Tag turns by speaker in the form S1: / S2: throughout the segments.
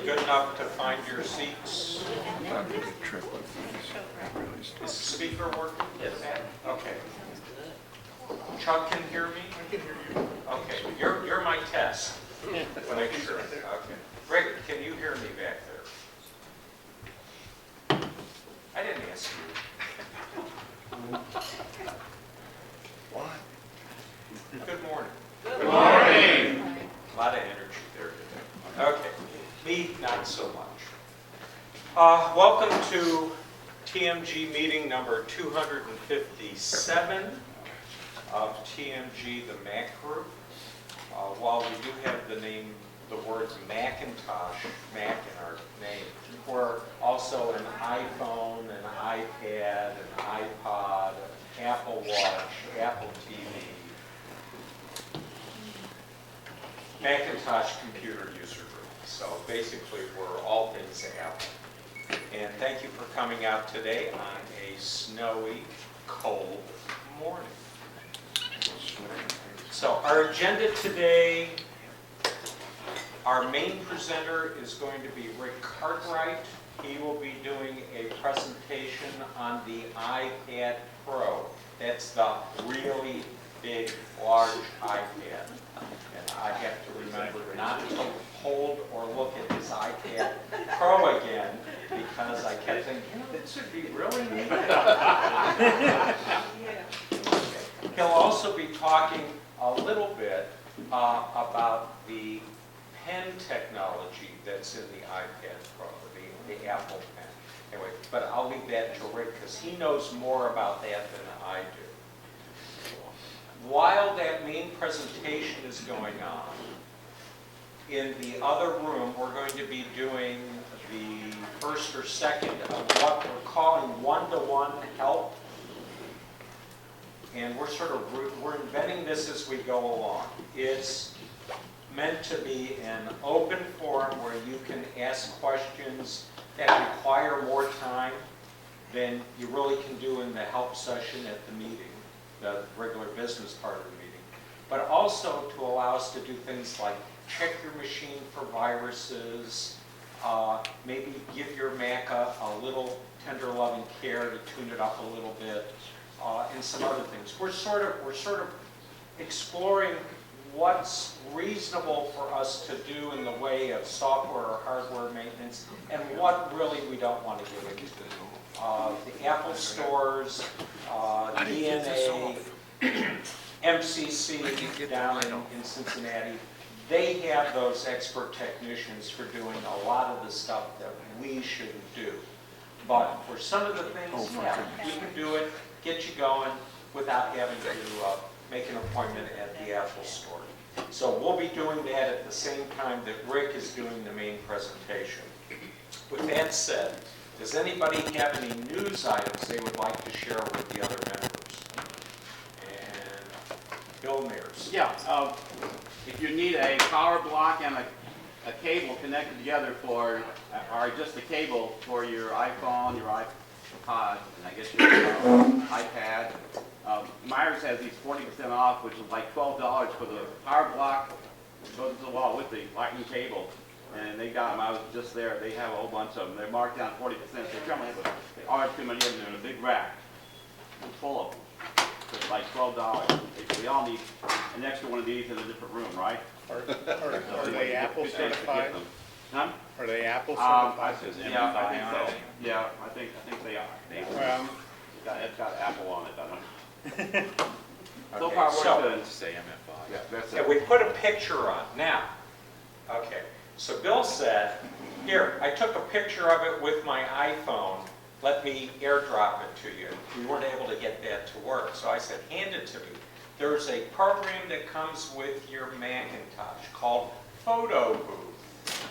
S1: good enough to find your seats?
S2: That'd be a good trip with these.
S1: Is the speaker working?
S3: Yes.
S1: Okay. Chuck can hear me?
S4: I can hear you.
S1: Okay, you're my test. Make sure. Okay. Rick, can you hear me back there? I didn't ask you.
S2: What?
S1: Good morning.
S3: Good morning.
S1: A lot of energy there today. Okay, me, not so much. Welcome to TMG meeting number 257 of TMG, the Mac Group. While we do have the words Macintosh, Mac in our name, we're also an iPhone, an iPad, an iPod, an Apple Watch, Apple TV, Macintosh computer user group. So basically, we're all things Apple. And thank you for coming out today on a snowy, cold morning. So our agenda today, our main presenter is going to be Rick Cartwright. He will be doing a presentation on the iPad Pro. That's the really big, large iPad. And I have to remember not to hold or look at this iPad Pro again because I kept thinking, this would be really neat. He'll also be talking a little bit about the pen technology that's in the iPad Pro, the Apple Pen. Anyway, but I'll leave that to Rick because he knows more about that than I do. While that main presentation is going on, in the other room, we're going to be doing the first or second of what we're calling one-to-one help. And we're inventing this as we go along. It's meant to be an open forum where you can ask questions that require more time than you really can do in the help session at the meeting, the regular business part of the meeting. But also to allow us to do things like check your machine for viruses, maybe give your Mac a little tender loving care to tune it up a little bit, and some other things. We're sort of exploring what's reasonable for us to do in the way of software or hardware maintenance, and what really we don't want to get into. The Apple stores, DNA, MCC down in Cincinnati, they have those expert technicians for doing a lot of the stuff that we shouldn't do. But for some of the things, yeah, we can do it, get you going without having to make an appointment at the Apple store. So we'll be doing that at the same time that Rick is doing the main presentation. With that said, does anybody have any news items they would like to share with the other members? And Bill Mears.
S3: Yeah, if you need a power block and a cable connected together for, or just a cable for your iPhone, your iPod, and I guess your iPad, Myers has these 40% off, which is like $12 for the power block that goes to the wall with the lightning cable. And they got them, I was just there, they have a whole bunch of them. They're marked down 40%. They ordered too many of them in a big rack. It's full of them. So it's like $12. We all need an extra one of these in a different room, right?
S4: Are they Apple certified?
S3: Huh?
S4: Are they Apple
S3: I
S4: certified?
S3: yeah, I think so. Yeah, I think they are. It's got Apple on it, doesn't it? So
S1: Okay,
S3: far,
S1: so-
S3: we're good.
S5: Say MF5.
S3: Yeah, that's
S1: Yeah,
S3: it.
S1: we put a picture on. Now, okay, so Bill said, here, I took a picture of it with my iPhone. Let me airdrop it to you. We weren't able to get that to work. So I said, hand it to me. There's a program that comes with your Macintosh called Photo Booth.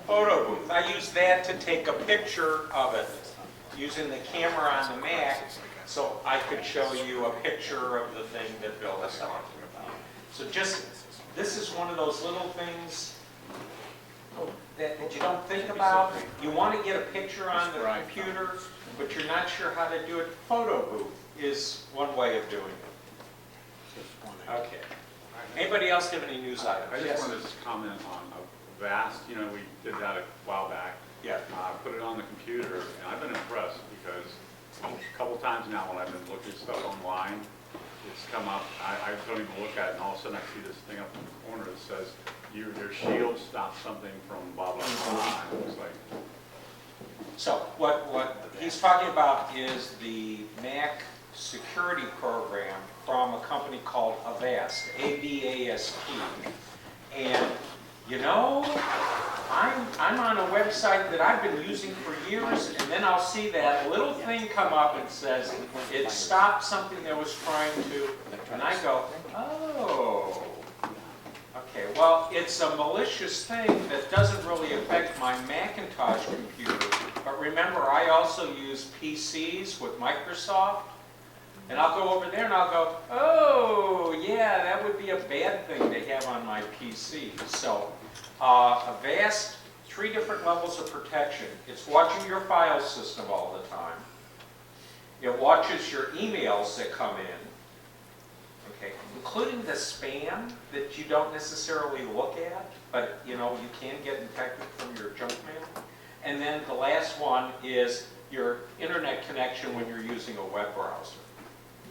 S1: Photo Booth. I use that to take a picture of it using the camera on the Mac so I could show you a picture of the thing that Bill is talking about. So just, this is one of those little things that you don't think about. You want to get a picture on the computer, but you're not sure how to do it. Photo Booth is one way of doing it. Okay. Anybody else have any news items?
S5: I just
S1: Yes.
S5: wanted to comment on Vast, you know, we did that a while back.
S1: Yeah.
S5: Put it on the computer, and I've been impressed because a couple times now when I've been looking at stuff online, it's come up, I don't even look at it, and all of a sudden I see this thing up in the corner that says, your shield stops something from blah, blah, blah. And it was like,
S1: So what he's talking about is the Mac security program from a company called Avast, A-V-A-S-T. And, you know, I'm on a website that I've been using for years, and then I'll see that little thing come up and says, it stopped something that was trying to, and I go, oh. Okay, well, it's a malicious thing that doesn't really affect my Macintosh computer, but remember, I also use PCs with Microsoft, and I'll go over there and I'll go, oh, yeah, that would be a bad thing to have on my PC. So, Avast, 3 different levels of protection. It's watching your file system all the time. It watches your emails that come in. Okay, including the spam that you don't necessarily look at, but you know, you can get infected from your junk mail. And then the last one is your internet connection when you're using a web browser.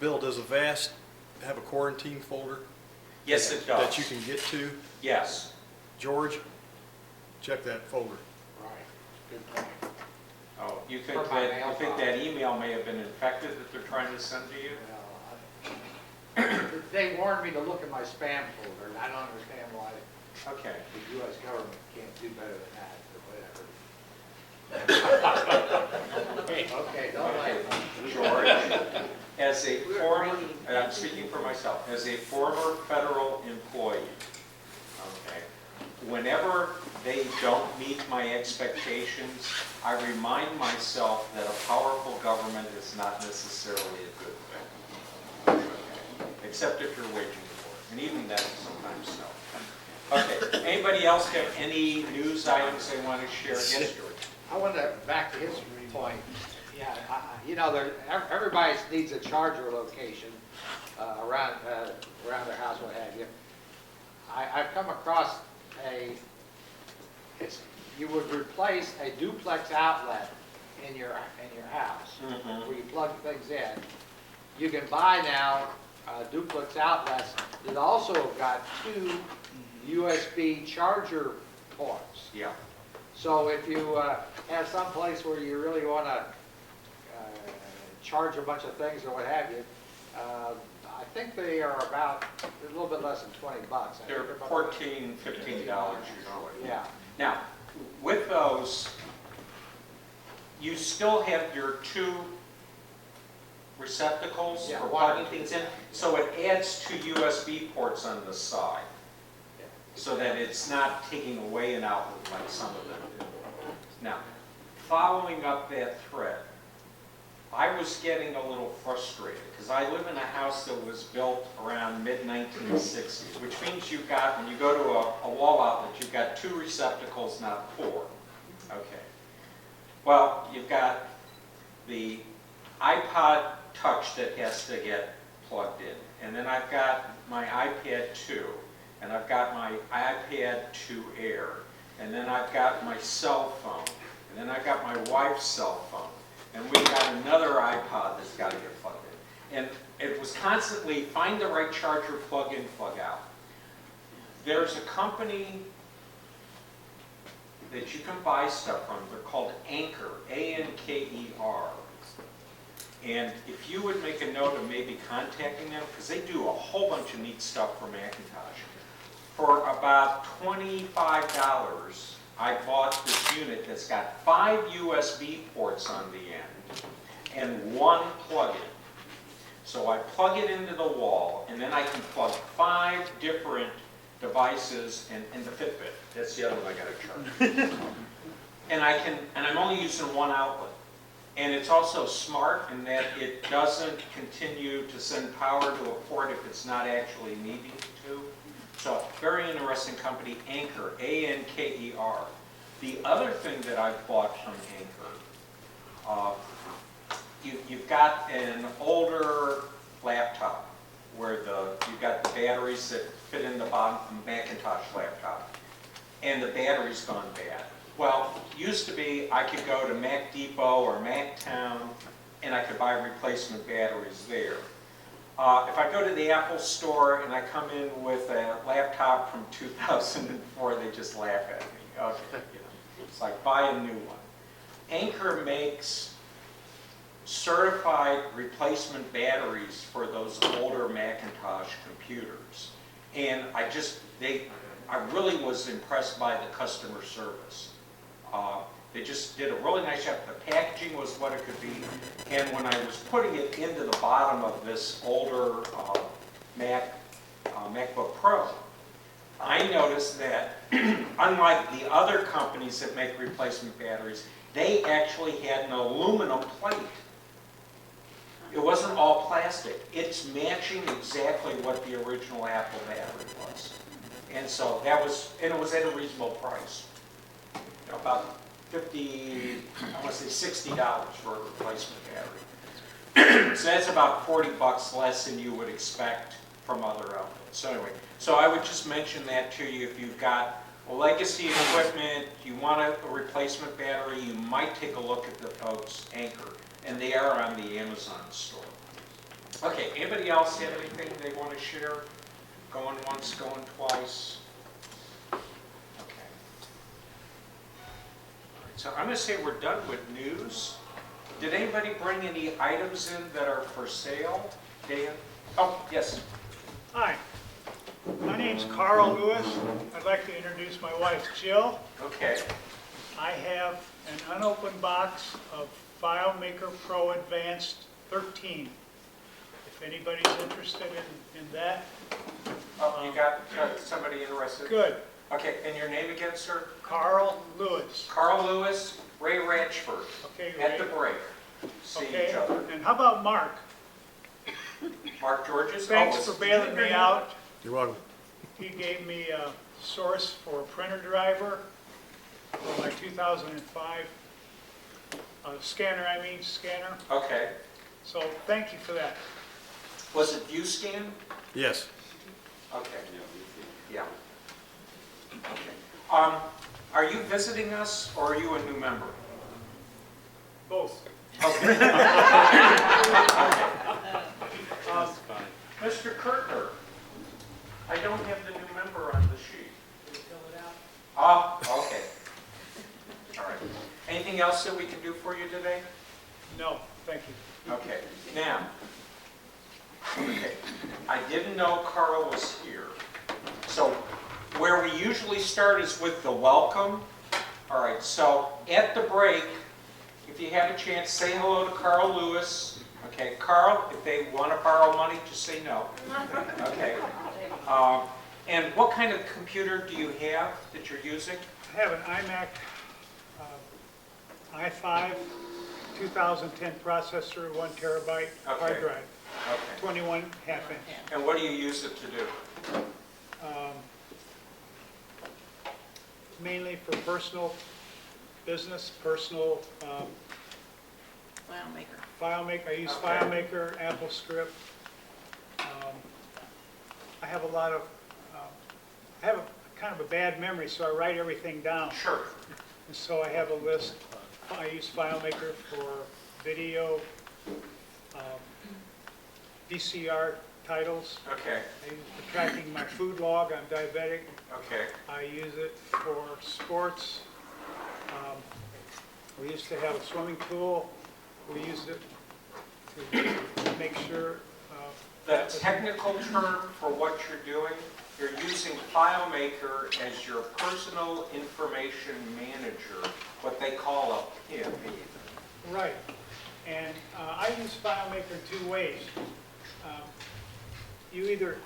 S6: Bill, does Avast have a quarantine folder?
S1: Yes, it does.
S6: That you can get to?
S1: Yes.
S6: George, check that folder.
S4: Right, good point.
S1: Oh, you
S7: For
S1: think
S7: my
S1: that, you
S7: mailbox.
S1: think that email may have been infected that they're trying to send to you?
S7: They warned me to look in my spam folder, and I don't understand why
S1: Okay.
S7: the U.S. government can't do better than that, but whatever. Okay, don't laugh.
S1: George, as a former, and I'm speaking for myself, as a former federal employee, okay, whenever they don't meet my expectations, I remind myself that a powerful government is not necessarily a good thing. Okay. Except if you're waging war, and even that sometimes no. Okay, anybody else have any news items they want to share? Yes, George.
S7: I want to, back to his point, yeah, you know, everybody needs a charger location around their house, what have you. I've come across you would replace a duplex outlet in your house, where you plug things in. You can buy now duplex outlets that also have got 2 USB charger ports.
S1: Yeah.
S7: So if you have some place where you really want to charge a bunch of things or what have you, I think they are about a little bit less than $20.
S1: They're $14, $15 usually.
S7: Yeah.
S1: Now, with those, you still have your 2 receptacles
S7: Yeah,
S1: for
S7: one or
S1: plugging
S7: two.
S1: things in, so it adds 2 USB ports on the side, so that it's not taking away an outlet like some of them do. Now, following up that thread, I was getting a little frustrated because I live in a house that was built around mid-1960s, which means you've got, when you go to a wall outlet, you've got 2 receptacles, not 4. Okay. Well, you've got the iPod Touch that has to get plugged in, and then I've got my iPad 2, and I've got my iPad 2 Air, and then I've got my cell phone, and then I've got my wife's cell phone, and we've got another iPod that's got to get plugged in. And it was constantly find the right charger, plug in, plug out. There's a company that you can buy stuff from. They're called Anker, A-N-K-E-R. And if you would make a note of maybe contacting them, because they do a whole bunch of neat stuff for Macintosh. For about $25, I bought this unit that's got 5 USB ports on the end and 1 plug-in. So I plug it into the wall, and then I can plug 5 different devices and the Fitbit. That's the other one I got to charge. And I'm only using 1 outlet. And it's also smart in that it doesn't continue to send power to a port if it's not actually needing to. So, very interesting company, Anker, A-N-K-E-R. The other thing that I've bought from Anker, you've got an older laptop where you've got the batteries that fit in the bottom of a Macintosh laptop. And and the battery's gone bad. Well, used to be I could go to Mac Depot or MacTown and I could buy replacement batteries there. If I go to the Apple store and I come in with a laptop from 2004, they just laugh at me. Okay, you know, it's like buy a new one. Anchor makes certified replacement batteries for those older Macintosh computers. And I really was impressed by the customer service. They just did a really nice job. The packaging was what it could be. And when I was putting it into the bottom of this older MacBook Pro, I noticed that unlike the other companies that make replacement batteries, they actually had an aluminum plate. It wasn't all plastic. It's matching exactly what the original Apple battery was. And so that was, and it was at a reasonable price. You know, about $50, I want to say $60 for a replacement battery. So that's about $40 less than you would expect from other outfits. So anyway, so I would just mention that to you. If you've got legacy equipment, you want a replacement battery, you might take a look at the folks Anchor, and they are on the Amazon store. Okay, anybody else have anything they want to share? Going once, going twice? Okay. All right, so I'm going to say we're done with news. Did anybody bring any items in that are for sale? Dan? Oh, yes.
S8: Hi, my name's Carl Lewis. I'd like to introduce my wife, Jill.
S1: Okay.
S8: I have an unopened box of FileMaker Pro Advanced 13. If anybody's interested in that.
S1: Oh, you got somebody interested?
S8: Good.
S1: Okay, and your name again, sir?
S8: Carl Lewis.
S1: Carl Lewis, Ray Ratchford.
S8: Okay,
S1: At the
S8: Ray.
S1: break. See
S8: Okay,
S1: each other.
S8: and how about Mark?
S1: Mark Georges?
S8: Thanks
S1: Oh,
S8: for bailing me out.
S6: You're welcome.
S8: He gave me a source for a printer driver for my 2005 scanner.
S1: Okay.
S8: So thank you for that.
S1: Was it ViewScan?
S6: Yes.
S1: Okay. Yeah. Okay. Are you visiting us or are you a new member?
S8: Both.
S1: Okay. Mr. Kirtner, I don't have the new member on the sheet. Can you fill it out? Ah, okay. All right. Anything else that we can do for you today?
S8: No, thank you.
S1: Okay. Now, okay. I didn't know Carl was here. So where we usually start is with the welcome. All right. So at the break, if you have a chance, say hello to Carl Lewis. Okay, Carl, if they want to borrow money, just say no. Okay. And what kind of computer do you have that you're using?
S8: I have an iMac i5 2010 processor, 1 terabyte hard
S1: Okay.
S8: drive,
S1: Okay.
S8: 21 half inch.
S1: And what do you use it to do?
S8: Mainly for personal, business, personal FileMaker. I use
S1: Okay.
S8: FileMaker, AppleScript. I have a lot of, I have a kind of a bad memory, so I write everything down.
S1: Sure.
S8: And so I have a list. I use FileMaker for video, VCR titles.
S1: Okay.
S8: I use it for tracking my food log. I'm diabetic.
S1: Okay.
S8: I use it for sports. We used to have a swimming pool. We used it to make sure.
S1: The technical term for what you're doing, you're using FileMaker as your personal information manager, what they call a PIM.
S8: Right. And I use FileMaker in 2 ways. You either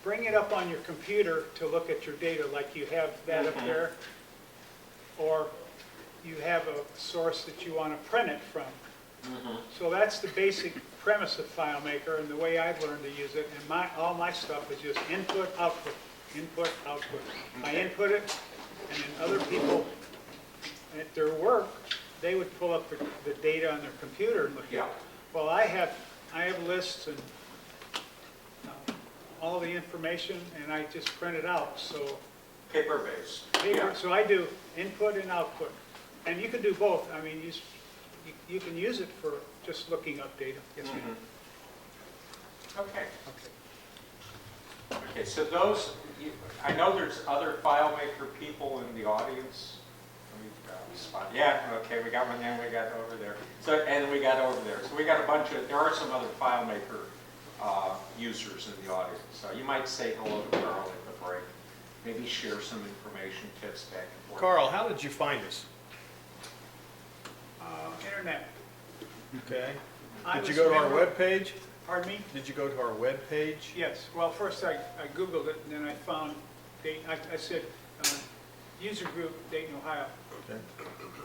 S8: bring it up on your computer to look at your data, like you have that up there, or you have a source that you want to print it from. So that's the basic premise of FileMaker and the way I've learned to use it. And all my stuff is just input, output, input, output. I input it, and then other people, at their work, they would pull up the data on their computer and look at
S1: Yeah.
S8: it. Well, I have lists and all the information, and I just print it out. So
S1: Paper-based.
S8: paper,
S1: Yeah.
S8: so I do input and output. And you can do both. I mean, you can use it for just looking up data. Yes, ma'am.
S1: Okay. Okay, so those, I know there's other FileMaker people in the audience. Let me spot. Yeah, okay, we got one there, we got over there. So, and we got over there. So we got a bunch of, there are some other FileMaker users in the audience. So you might say hello to Carl at the break. Maybe share some information, tips back and forth.
S6: Carl, how did you find us?
S8: Internet.
S6: Okay.
S8: I
S6: Did you
S8: was
S6: go to our
S8: member-
S6: webpage?
S8: Pardon me?
S6: Did you go to our webpage?
S8: Yes. Well, first I Googled it, and then I found, I said, user group, Dayton, Ohio.
S6: Okay.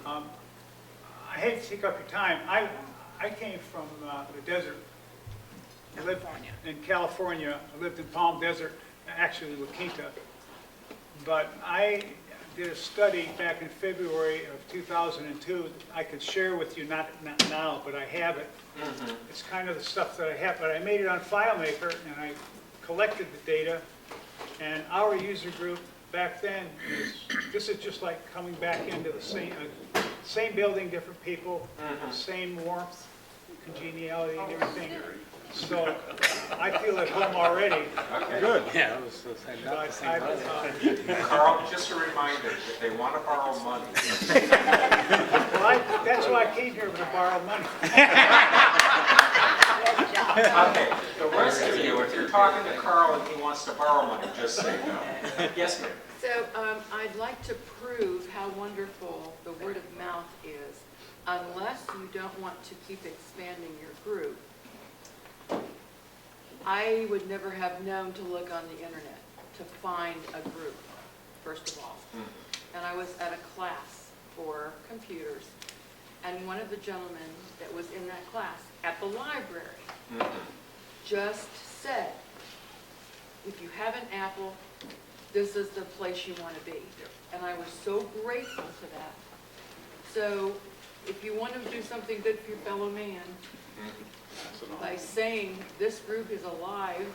S8: I hate to take up your time. I came from the desert. I lived in California. I lived in Palm Desert, actually La Quinta. But I did a study back in February of 2002. I could share with you, not now, but I have it. It's kind of the stuff that I have, but I made it on FileMaker, and I collected the data. And our user group back then this is just like coming back into the same building, different people, same warmth, congeniality, and everything. So I feel at home already.
S1: Okay.
S6: Good.
S4: Yeah, I was saying not the same level.
S1: Carl, just a reminder, if they want to borrow money,
S8: Well, that's why I came here, to borrow money.
S1: okay, the rest of you, if you're talking to Carl and he wants to borrow money, just say no. Yes, ma'am.
S9: So I'd like to prove how wonderful the word of mouth is, unless you don't want to keep expanding your group. I would never have known to look on the internet to find a group, first of all. And I was at a class for computers, and one of the gentlemen that was in that class at the library just said, if you have an Apple, this is the place you want to be. And I was so grateful to that. So if you want to do something good for your fellow man, by saying this group is alive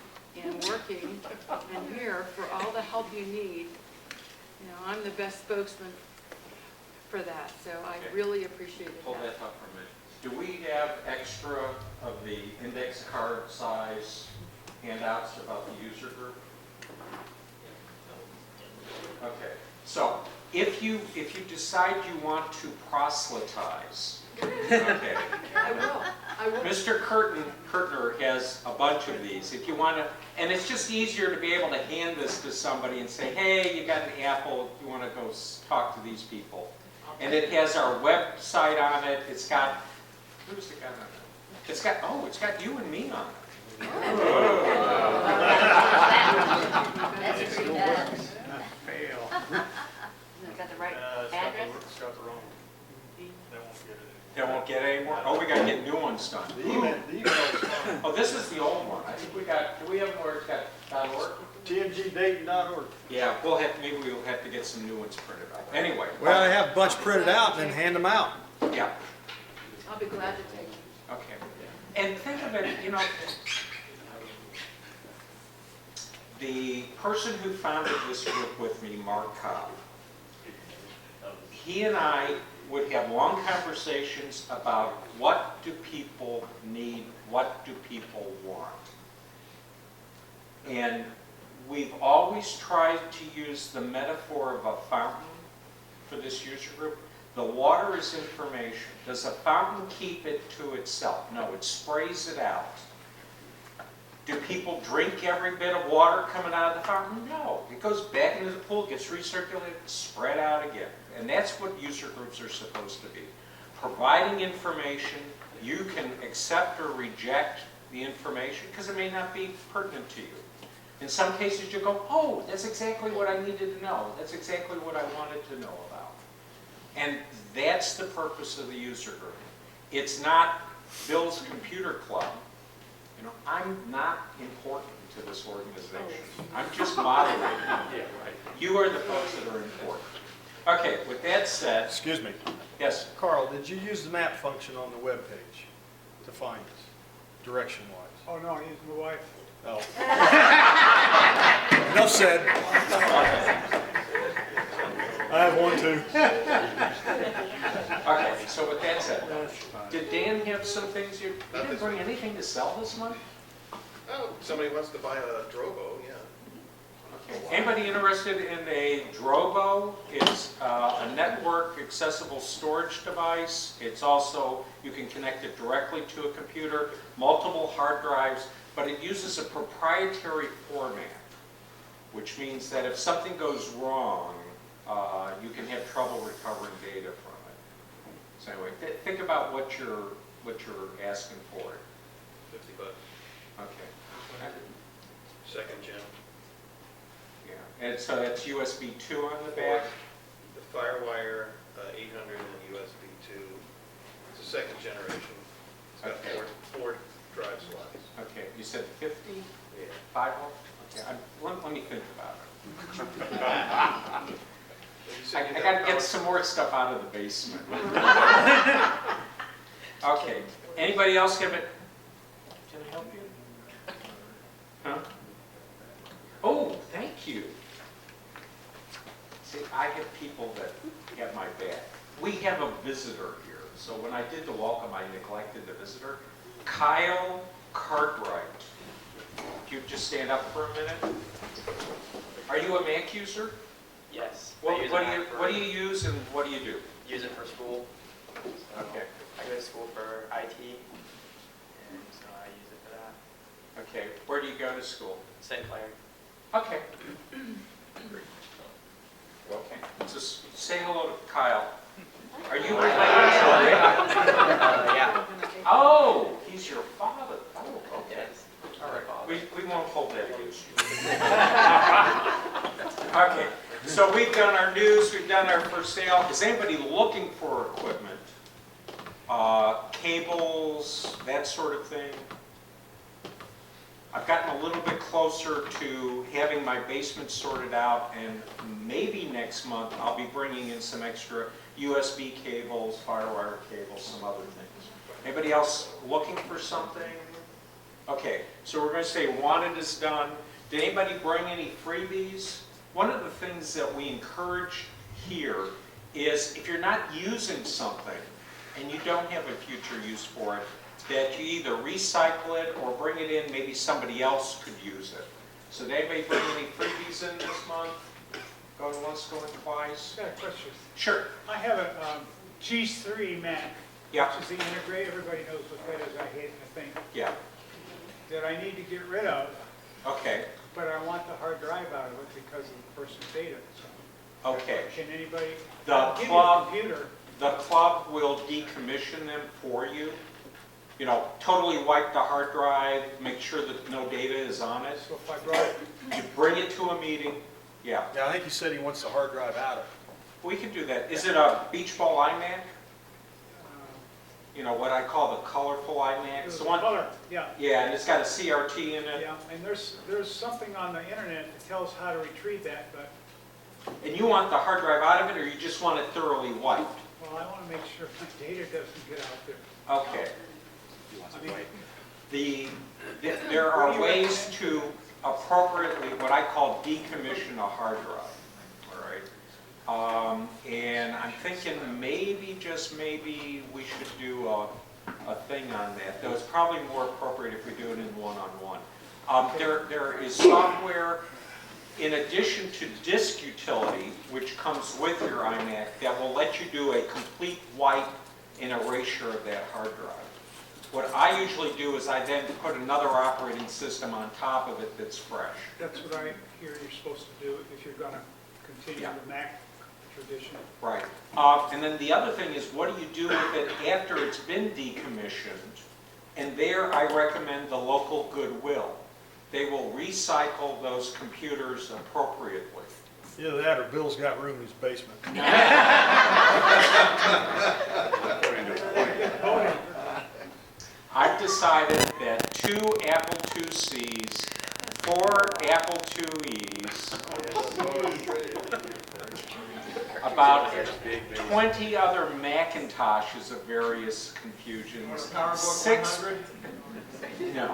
S9: and working and here for all the help you need, I'm the best spokesman for that. So I really appreciated
S1: Hold
S9: that.
S1: that thought for a minute. Do we have extra of the index card size handouts about the user group? Okay, so if you decide you want to proselytize, okay.
S9: I will.
S1: Mr. Kurtner has a bunch of these. If you want to, and it's just easier to be able to hand this to somebody and say, hey, you got an Apple, you want to go talk to these people. And it has our website on it. It's got, who's it got on it? It's got you and me on it.
S10: That's pretty bad.
S4: Fail.
S10: Got the right address?
S4: It's got the wrong. They won't get it.
S1: They won't get any more? Oh, we got to get new ones done.
S6: The email is fine.
S1: Oh, this is the old one. I think we got, do we have where it's got .org?
S6: TMGDayton.org.
S1: Yeah, maybe we'll have to get some new ones printed out. Anyway.
S6: Well, I have a bunch printed out and then hand them out.
S1: Yeah,
S9: I'll be glad to take it.
S1: okay. And think of it, the person who founded this group with me, Mark Cobb, he and I would have long conversations about what do people need, what do people want. And we've always tried to use the metaphor of a fountain for this user group. The water is information. Does a fountain keep it to itself? No, it sprays it out. Do people drink every bit of water coming out of the fountain? No. It goes back into the pool, gets recirculated, spread out again. And that's what user groups are supposed to be. Providing information, you can accept or reject the information because it may not be pertinent to you. In some cases you go, oh, that's exactly what I needed to know. That's exactly what I wanted to know about. And that's the purpose of the user group. It's not Bill's Computer Club. I'm not important to this organization. I'm just moderating.
S5: Yeah, right.
S1: You are the folks that are important. Okay, with that said,
S6: Excuse me.
S1: yes,
S6: Carl, did you use the map function on the webpage to find us, direction-wise?
S8: Oh, no, I use my wife.
S6: Oh. Enough said. I have one too.
S1: Okay, so with that said, did Dan have some things you didn't bring anything to sell this month?
S11: Oh, somebody wants to buy a Drobo, yeah.
S1: Okay. Anybody interested in a Drobo? It's a network accessible storage device. It's also, you can connect it directly to a computer, multiple hard drives, but it uses a proprietary format, which means that if something goes wrong, you can have trouble recovering data from it. So anyway, think about what you're asking for.
S11: $50.
S1: Okay.
S11: Second gen.
S1: Yeah, and so that's USB 2 on the back?
S11: The FireWire 800 and USB 2. It's a second generation. It's got
S1: Okay.
S11: four drive slots.
S1: Okay, you said 50?
S11: Yeah.
S1: 5 volt? Okay, let me think about it. I got to get some more stuff out of the basement. Okay, anybody else have it? Can I help you? Huh? Oh, thank you. See, I have people that have my back. We have a visitor here, so when I did the welcome, I neglected the visitor. Kyle Cartwright. Can you just stand up for a minute? Are you a Mac user?
S12: Yes.
S1: What do you use and what do you do?
S12: Use it for school. So
S1: Okay.
S12: I go to school for IT, and so I use it for that.
S1: Okay, where do you go to school?
S12: Sinclair.
S1: Okay. Okay, just say hello to Kyle. Are you related to Rick?
S12: Yeah.
S1: Oh, he's your father. Oh, okay.
S12: Yes.
S1: All right, we won't hold that against you. Okay, so we've done our news, we've done our for sale. Is anybody looking for equipment? Cables, that sort of thing? I've gotten a little bit closer to having my basement sorted out, and maybe next month I'll be bringing in some extra USB cables, FireWire cables, some other things. Anybody else looking for something? Okay, so we're going to say wanted is done. Did anybody bring any freebies? One of the things that we encourage here is if you're not using something and you don't have a future use for it, that you either recycle it or bring it in, maybe somebody else could use it. So did anybody bring any freebies in this month? Going once, going twice?
S8: Got a question.
S1: Sure.
S8: I have a G3 Mac,
S1: Yeah,
S8: which is the integrate. Everybody knows what that is. I hate the thing
S1: yeah,
S8: that I need to get rid of,
S1: okay,
S8: but I want the hard drive out of it because of the person's data. So,
S1: okay.
S8: can anybody
S1: The
S8: give
S1: club-
S8: me a computer?
S1: The club will decommission them for you. You know, totally wipe the hard drive, make sure that no data is on it.
S8: So if I brought it,
S1: You bring it to a meeting, yeah.
S6: Yeah, I think he said he wants the hard drive out of it.
S1: We can do that. Is it a beach ball iMac?
S8: uh,
S1: You know, what I call the colorful iMac?
S8: it
S1: It's
S8: was
S1: the
S8: a
S1: one,
S8: color, yeah.
S1: yeah, and it's got a CRT in it.
S8: Yeah, and there's something on the internet that tells how to retrieve that, but,
S1: And you want the hard drive out of it, or you just want it thoroughly wiped?
S8: well, I want to make sure my data doesn't get out there.
S1: Okay.
S8: I mean,
S1: There are ways to appropriately, what I call decommission a hard drive, all right? And I'm thinking maybe, just maybe, we should do a thing on that, though it's probably more appropriate if we do it in one-on-one. There is software, in addition to disk utility, which comes with your iMac, that will let you do a complete wipe and erasure of that hard drive. What I usually do is I then put another operating system on top of it that's fresh.
S8: that's what I hear you're supposed to do if you're going to continue
S1: Yeah.
S8: the Mac tradition.
S1: Right. And then the other thing is, what do you do with it after it's been decommissioned? And there I recommend the local Goodwill. They will recycle those computers appropriately.
S6: Either that or Bill's got room in his basement.
S1: I've decided that 2 Apple IICs, 4 Apple IIes, about 20 other Macintoshes of various confusions, 6. No.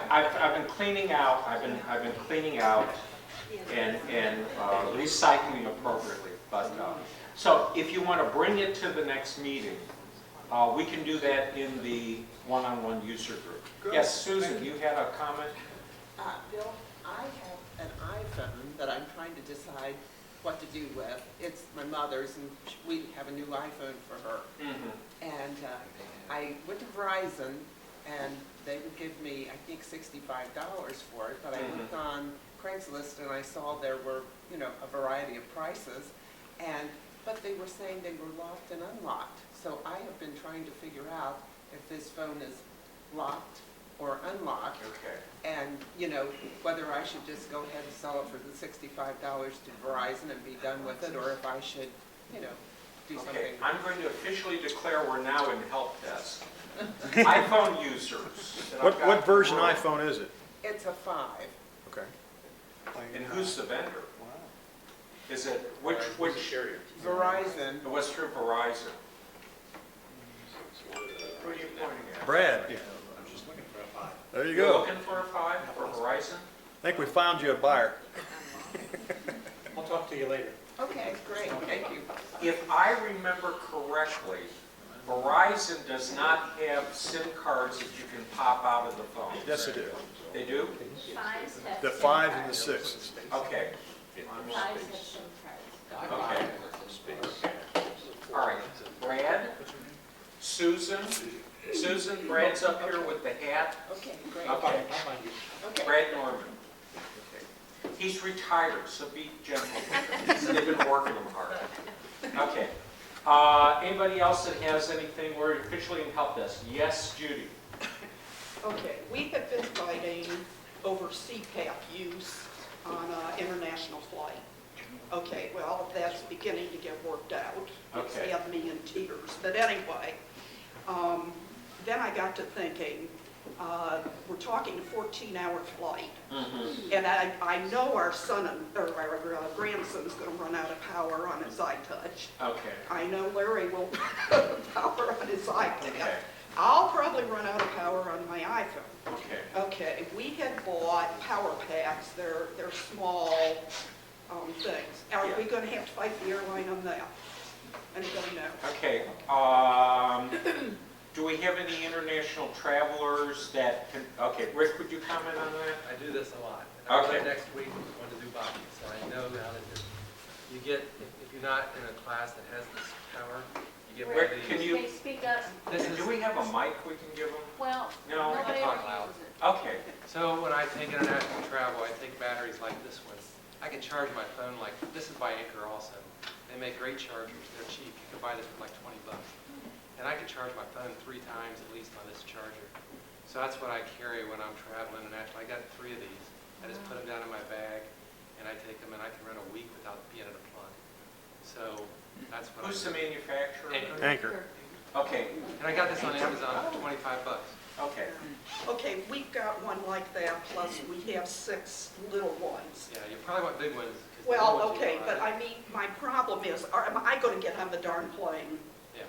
S1: I've been cleaning out. I've been cleaning out and recycling appropriately. But, so if you want to bring it to the next meeting, we can do that in the one-on-one user group. Yes, Susan, you had a comment?
S13: Bill, I have an iPhone that I'm trying to decide what to do with. It's my mother's, and we have a new iPhone for her. And I went to Verizon, and they would give me, I think, $65 for it, but I looked on Craigslist, and I saw there were, you know, a variety of prices, but they were saying they were locked and unlocked. So I have been trying to figure out if this phone is locked or unlocked.
S1: Okay.
S13: And, you know, whether I should just go ahead and sell it for the $65 to Verizon and be done with it, or if I should, you know, do something.
S1: Okay, I'm going to officially declare we're now in help desk. iPhone users. that I've got
S6: What version
S1: tomorrow.
S6: iPhone is it?
S13: It's a 5.
S6: Okay.
S1: And who's the vendor? Is it, which carrier?
S13: Verizon.
S1: It was through Verizon. Who are you pointing at?
S6: Brad.
S11: I'm just looking for a 5.
S6: There you
S1: You're
S6: go.
S1: looking for a 5 for Verizon?
S6: I think we found you a buyer.
S11: I'll talk to you later.
S13: Okay, great, thank you.
S1: If I remember correctly, Verizon does not have SIM cards that you can pop out of the phone.
S6: Yes, it is.
S1: They do?
S10: Fives have
S6: The
S10: SIM
S6: 5 and the
S10: cards.
S6: 6.
S1: Okay.
S10: Fives have SIM cards.
S1: Okay. All right. Brad? Susan? Susan, Brad's up here with the hat.
S13: Okay, great.
S1: Okay.
S13: Okay.
S1: Brad Norman. He's retired, so be gentle with him. They've been working him hard. Okay. Anybody else that has anything? We're officially in help desk. Yes, Judy.
S14: Okay, we have been fighting over CPAP use on an international flight. Okay, well, that's beginning to get worked out. It's
S1: Okay.
S14: had me in tears. But anyway, then I got to thinking, we're talking a 14-hour flight. And I know our son, or our grandson's going to run out of power on his iTouch.
S1: Okay.
S14: I know Larry will run out of power on his iPad.
S1: Okay.
S14: I'll probably run out of power on my iPhone.
S1: Okay.
S14: Okay, we had bought power packs. They're small things. Are we going to have to fight the airline on that? Anybody know?
S1: Okay. Do we have any international travelers that can, okay, Rick, would you comment on that?
S12: I do this a lot. And I'm
S1: Okay.
S12: going next week going to Dubai, so I know how to do. You get, if you're not in a class that has this power, you get one
S1: Rick,
S12: of
S1: can
S12: these.
S1: you,
S10: Okay, speak up.
S12: This is,
S1: do we have a mic we can give them?
S10: Well,
S1: No.
S10: nobody
S12: talk
S10: ever
S12: loud.
S10: uses it.
S1: Okay.
S12: so when I take international travel, I take batteries like this one. I can charge my phone like, this is by Anchor also. They make great chargers, they're cheap. You can buy this for like $20. And I can charge my phone 3 times at least on this charger. So that's what I carry when I'm traveling international. I got 3 of these. I just put them down in my bag, and I take them, and I can run a week without being at a plug. So that's what
S1: Who's
S12: I
S1: the
S12: do.
S1: manufacturer?
S6: Anchor.
S1: Okay.
S12: And I got this on Amazon for $25.
S1: Okay.
S14: Okay, we've got one like that, plus we have 6 little ones.
S12: Yeah, you probably want big ones. 'cause the
S14: Well,
S12: little ones you
S14: okay,
S12: don't
S14: but
S12: have.
S14: I mean, my problem is, am I going to get on the darn plane?
S12: Yeah,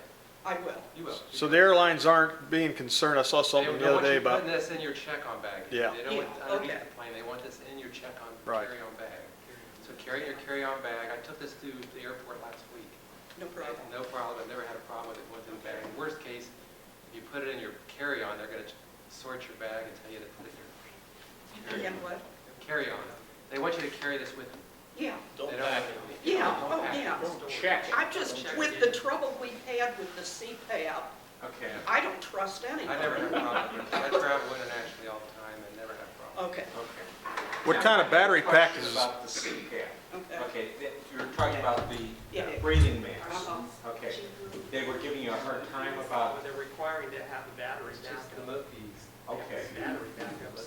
S14: I will.
S12: you will.
S6: So the airlines aren't being concerned. I saw something
S12: They
S6: the
S12: don't
S6: other
S12: want
S6: day
S12: you
S6: about,
S12: putting this in your check-on bag.
S6: Yeah.
S12: They don't want
S14: Yeah,
S12: underneath
S14: okay.
S12: the plane. They want this in your check-on,
S6: Right.
S12: carry-on bag. So carry your carry-on bag. I took this to the airport last week.
S14: No problem.
S12: No problem. I've never had a problem with it going through the bag. Worst case, if you put it in your carry-on, they're going to sort your bag and tell you to put it in your
S14: And what?
S12: carry-on. They want you to carry this with you.
S14: Yeah,
S12: They don't have it.
S14: yeah,
S12: Don't
S14: oh,
S12: pack it.
S14: yeah.
S1: Check it.
S14: I'm just, with the trouble we've had with the CPAP,
S1: Okay.
S14: I don't trust anybody.
S12: I never have a problem with it. I travel internationally all the time and never have problems.
S14: Okay,
S1: Okay.
S6: what
S1: Now,
S6: kind of battery
S1: question
S6: pack is,
S1: about the CPAP.
S14: okay.
S1: Okay, you're talking about the
S14: Yeah.
S1: breathing masks.
S14: Uh-huh.
S1: Okay. They were giving you a hard time about,
S12: They're requiring to have the battery backup. The Mokies.
S1: okay.
S12: Battery backup.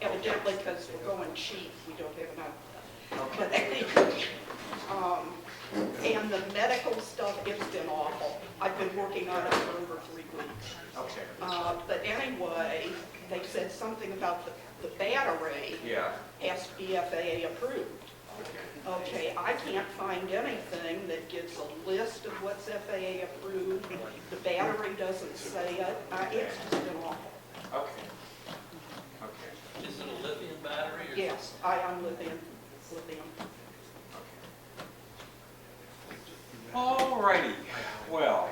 S14: Evidently, because we're going cheap, we don't have enough.
S1: Okay.
S14: But anyway, and the medical stuff, it's been awful. I've been working on it for over 3 weeks.
S1: Okay.
S14: But anyway, they said something about the battery
S1: Yeah.
S14: has to be FAA approved. Okay, I can't find anything that gives a list of what's FAA approved. The battery doesn't say it. It's just been awful.
S1: Okay. Okay.
S11: Is it a lithium battery or?
S14: Yes, I am lithium.
S1: Okay. All righty, well,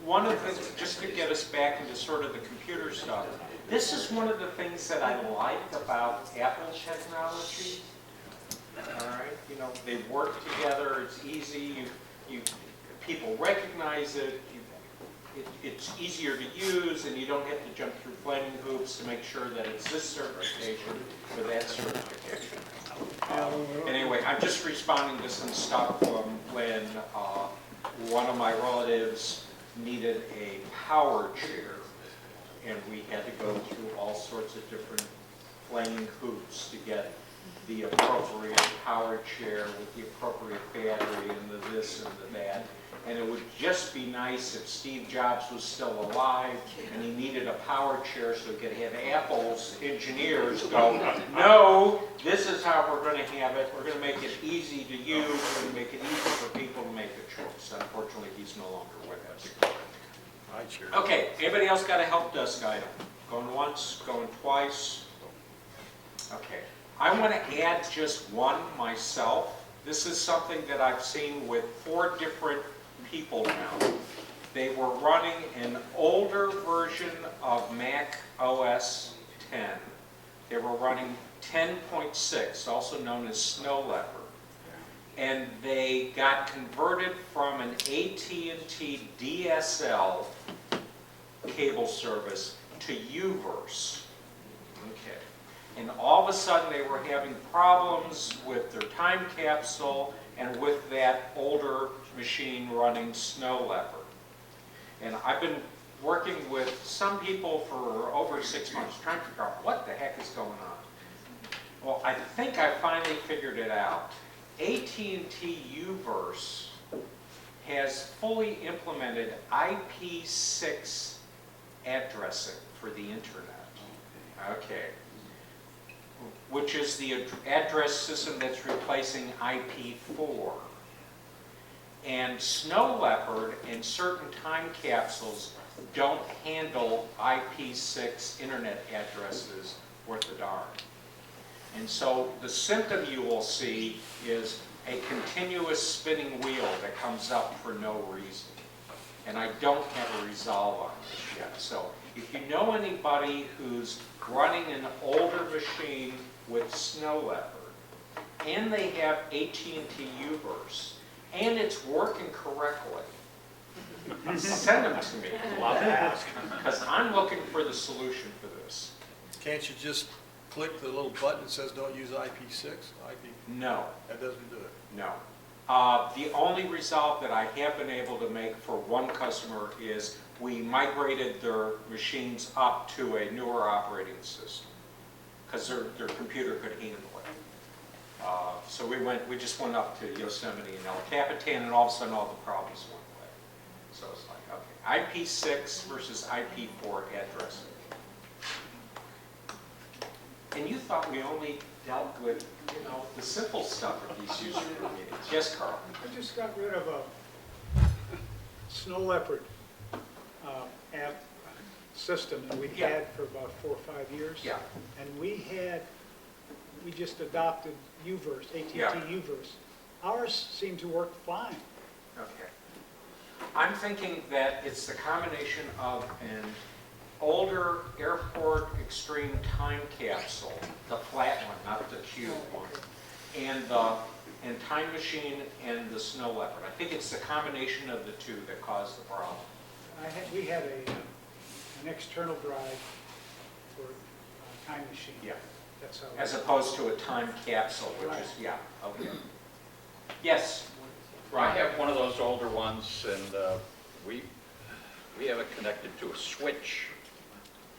S1: one of the things, just to get us back into sort of the computer stuff, this is one of the things that I like about Apple technology. All right, you know, they work together, it's easy, people recognize it, it's easier to use, and you don't have to jump through flaming hoops to make sure that it's this certification or that certification. Anyway, I'm just responding to some stuff from when one of my relatives needed a power chair, and we had to go through all sorts of different flaming hoops to get the appropriate power chair with the appropriate battery and the this and the that. And it would just be nice if Steve Jobs was still alive and he needed a power chair so he could have Apple's engineers go, no, this is how we're going to have it. We're going to make it easy to use. We're going to make it easy for people to make a choice. Unfortunately, he's no longer with us. Okay, anybody else got a help desk item? Going once, going twice? Okay, I want to add just one myself. This is something that I've seen with 4 different people now. They were running an older version of Mac OS 10. They were running 10.6, also known as Snow Leopard. And they got converted from an AT&T DSL cable service to UVerse. Okay. And all of a sudden they were having problems with their time capsule and with that older machine running Snow Leopard. And I've been working with some people for over 6 months trying to figure out what the heck is going on. Well, I think I finally figured it out. AT&T UVerse has fully implemented IP6 addressing for the internet. Okay. Which is the address system that's replacing IP4. And Snow Leopard and certain time capsules don't handle IP6 internet addresses worth a darn. And so the symptom you will see is a continuous spinning wheel that comes up for no reason. And I don't have a resolve on this yet. So if you know anybody who's running an older machine with Snow Leopard, and they have AT&T UVerse, and it's working correctly, send them to me. Because I'm looking for the solution for this.
S6: Can't you just click the little button that says don't use IP6?
S1: No.
S6: That doesn't do it?
S1: No. The only resolve that I have been able to make for one customer is we migrated their machines up to a newer operating system because their computer could handle it. So we just went up to Yosemite and El Capitan, and all of a sudden all the problems went away. So it's like, okay, IP6 versus IP4 addressing. And you thought we only dealt with, you know, the simple stuff at these user meetings. Yes, Carl?
S8: I just got rid of a Snow Leopard app system that we had for about 4 or 5 years.
S1: Yeah.
S8: And we just adopted UVerse, AT&T UVerse. Ours seemed to work fine.
S1: Okay. I'm thinking that it's the combination of an older Airport Extreme time capsule, the flat one, not the cube one, and Time Machine and the Snow Leopard. I think it's the combination of the two that caused the problem.
S8: We had an external drive for Time Machine.
S1: Yeah.
S8: That's how.
S1: As opposed to a time capsule, which is, yeah, okay. Yes?
S15: I have one of those older ones, and we have it connected to a switch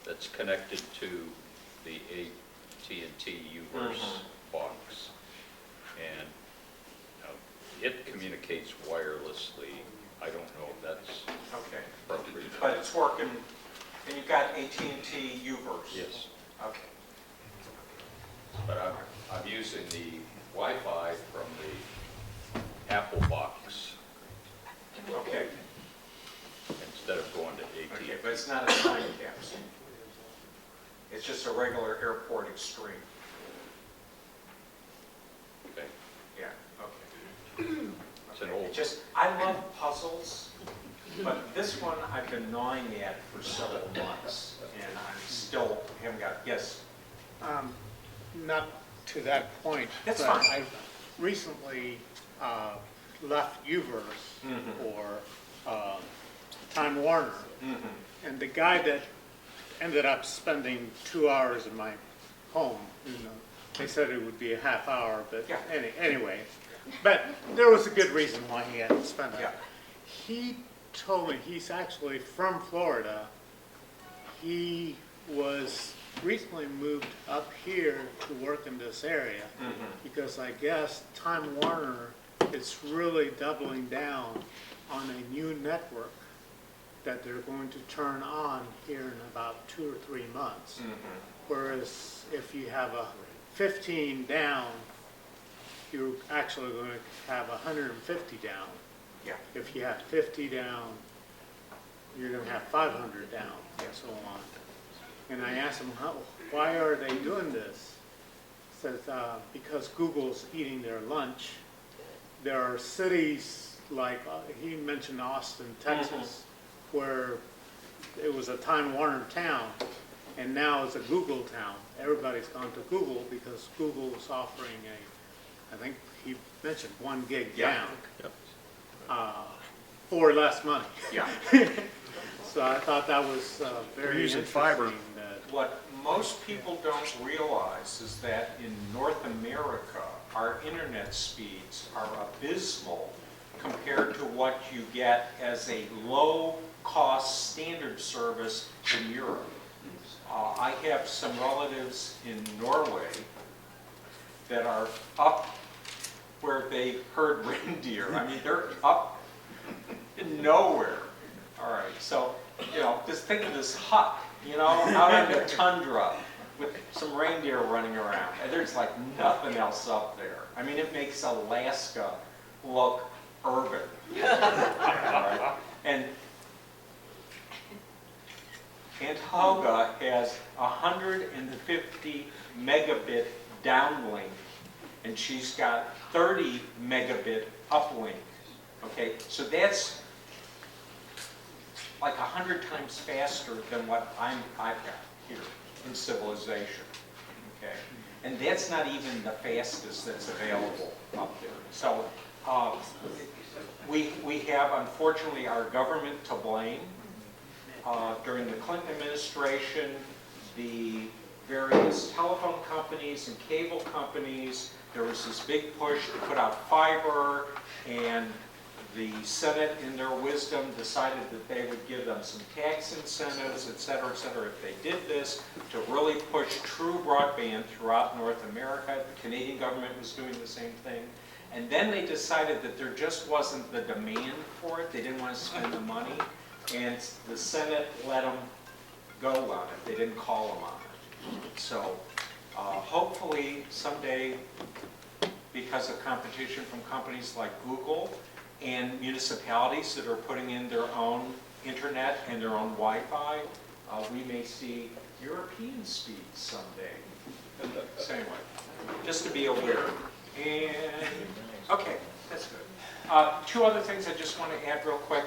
S15: that's connected to the AT&T UVerse box. And it communicates wirelessly. I don't know if that's
S1: okay.
S15: appropriate.
S1: But it's working, and you've got AT&T UVerse?
S15: Yes.
S1: Okay.
S15: But I'm using the Wi-Fi from the Apple box
S1: Okay.
S15: instead of going to AT&T.
S1: Okay, but it's not a time capsule. It's just a regular Airport Extreme.
S15: Okay.
S1: Yeah, okay.
S15: It's an old
S1: just, I love puzzles, but this one I've been gnawing at for several months, and I'm still haven't got, yes.
S16: Not to that point.
S1: That's
S16: but
S1: fine.
S16: I recently left Uverse or Time Warner, and the guy that ended up spending 2 hours in my home, they said it would be a half hour, but
S1: Yeah.
S16: anyway. But there was a good reason why he had to spend it.
S1: Yeah.
S16: He told me he's actually from Florida. He was recently moved up here to work in this area because I guess Time Warner is really doubling down on a new network that they're going to turn on here in about 2 or 3 months. Whereas if you have a 15 down, you're actually going to have 150 down.
S1: Yeah.
S16: If you have 50 down, you're going to have 500 down, and so on. And I asked him, why are they doing this? He says, because Google's eating their lunch. There are cities like, he mentioned Austin, Texas, where it was a Time Warner town, and now it's a Google town. Everybody's gone to Google because Google is offering I think he mentioned 1 gig down for less money.
S1: Yeah.
S16: So I thought that was very
S2: using
S16: interesting.
S2: fiber.
S1: What most people don't realize is that in North America, our internet speeds are abysmal compared to what you get as a low-cost standard service in Europe. I have some relatives in Norway that are up where they herd reindeer. I mean, they're up in nowhere. All right, so, just think of this hut, out in the tundra with some reindeer running around. And there's like nothing else up there. I mean, it makes Alaska look urban. All right? And Aunt Helga has 150 megabit downlink, and she's got 30 megabit uplink. Okay, so that's like 100 times faster than what I've got here in civilization. Okay, and that's not even the fastest that's available up there. So we have, unfortunately, our government to blame. During the Clinton administration, the various telephone companies and cable companies, there was this big push to put out fiber, and the Senate, in their wisdom, decided that they would give them some tax incentives, et cetera, if they did this, to really push true broadband throughout North America. The Canadian government was doing the same thing. And then they decided that there just wasn't the demand for it. They didn't want to spend the money. And the Senate let them go on it. They didn't call them on it. So hopefully someday, because of competition from companies like Google and municipalities that are putting in their own internet and their own Wi-Fi, we may see European speeds someday. So anyway, just to be aware. And, okay, that's good. 2 other things I just want to add real quick.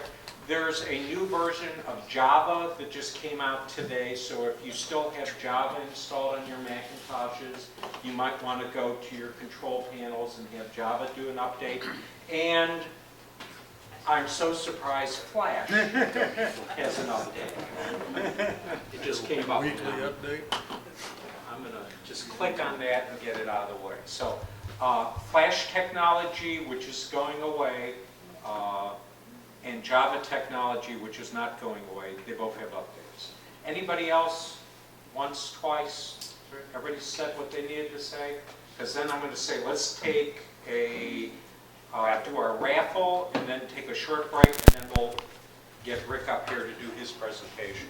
S1: There's a new version of Java that just came out today, so if you still have Java installed on your Macintoshes, you might want to go to your control panels and have Java do an update. And I'm so surprised Flash has an update. It just came up.
S6: Weekly update.
S1: I'm going to just click on that and get it out of the way. So Flash technology, which is going away, and Java technology, which is not going away, they both have updates. Anybody else? Once, twice? Everybody said what they needed to say? Because then I'm going to say, let's take do our raffle, and then take a short break, and then we'll get Rick up here to do his presentation.